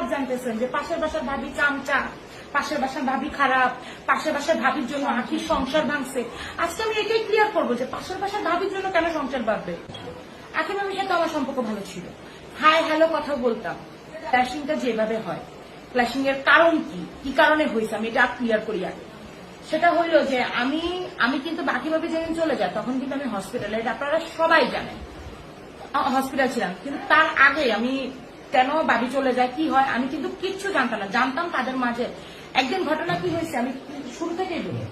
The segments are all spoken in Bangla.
আলাপ জানতেছেন যে পাশের বাসার ভাবি চামচা, পাশের বাসার ভাবি খারাপ, পাশের বাসার ভাবির জন্য আখির সংসার ভাঙছে। আজকে আমি এটাই ক্লিয়ার করবো যে পাশের বাসার ভাবির জন্য কেন সংসার ভাববে। আখি ভাবির সাথে আমার সম্পর্ক ভালো ছিল, হাই হ্যালো কথা বলতাম। ক্ল্যাশিংটা যেভাবে হয়, ক্ল্যাশিং এর কারণ কি কারণে হয়েছে আমি এটা ক্লিয়ার করি আগে। সেটা হইলো যে আমি কিন্তু বাকিভাবে যেদিন চলে যায় তখন কিন্তু আমি হসপিটালে, এটা আপনারা সবাই জানেন, হসপিটাল ছিলাম। কিন্তু তার আগে আমি কেন ভাবি চলে যায় কি হয় আমি কিন্তু কিচ্ছু জানতাম না, জানতাম তাদের মাঝে। একদিন ঘটনা কি হয়েছে আমি শুরু থেকেই বলি।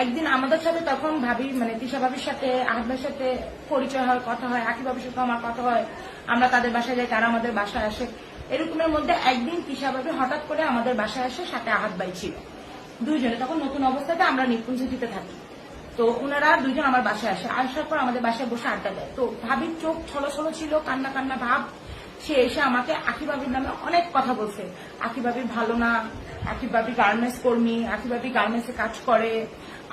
একদিন আমাদের সাথে তখন ভাবি মানে তিশা ভাবির সাথে আহমের সাথে পরিচয় হয়, কথা হয়, আকি ভাবির সাথে আমার কথা হয়, আমরা তাদের বাসায় যাই, তারা আমাদের বাসায় আসে। এরকমের মধ্যে একদিন তিশা ভাবি হঠাৎ করে আমাদের বাসায় আসে, সাথে আহাত ভাই ছিল, দুইজনে। তখন নতুন অবস্থাতে আমরা নিপুঞ্জিতে থাকি। তো ওনারা দুইজন আমার বাসায় আসে, আসার পর আমাদের বাসায় বসে আড্ডা দেয়। তো ভাবির চোখ ছলো ছিল, কান্না কান্না ভাব। সে এসে আমাকে আকি ভাবির নামে অনেক কথা বলছে। আকি ভাবি ভালো না, আকি ভাবি গার্মেন্টস কর্মী, আকি ভাবি গার্মেন্টসে কাজ করে,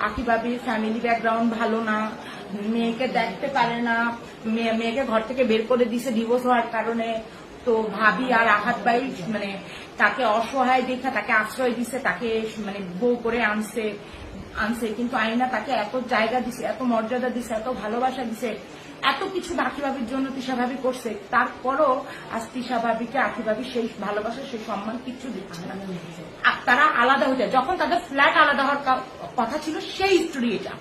আকি ভাবির ফ্যামিলি ব্যাকগ্রাউন্ড ভালো না, মেয়েকে দেখতে পারে না, মেয়েকে ঘর থেকে বের করে দিছে ডিভোর্স হওয়ার কারণে। তো ভাবি আর আহাত ভাই মানে তাকে অসহায় দেখা তাকে আশ্রয় দিছে, তাকে মানে বউ করে আনছে। কিন্তু আইনা তাকে এত জায়গা দিছে, এত মর্যাদা দিছে, এত ভালোবাসা দিছে, এত কিছু আখি ভাবির জন্য তিশা ভাবি করছে। তারপরও আজ তিশা ভাবিকে আখি ভাবি সেই ভালোবাসা সেই সম্মান কিচ্ছু দিচ্ছে না। তারা আলাদা হয়ে যায়, যখন তাদের ফ্ল্যাট আলাদা হওয়ার কথা ছিল সেই স্টোরি এটা।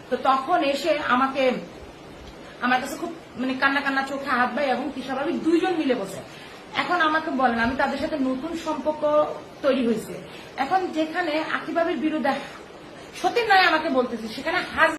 তো তখন এসে আমার কাছে খুব মানে কান্না কান্না চোখে হাত ভাই এবং তিশা ভাবি দুইজন মিলে বসে। এখন আমাকে বলেন, আমি তাদের সাথে নতুন সম্পর্ক তৈরি হয়েছে। এখন যেখানে আখি ভাবির বিরুদ্ধে সতীর নয় আমাকে বলতেছে, সেখানে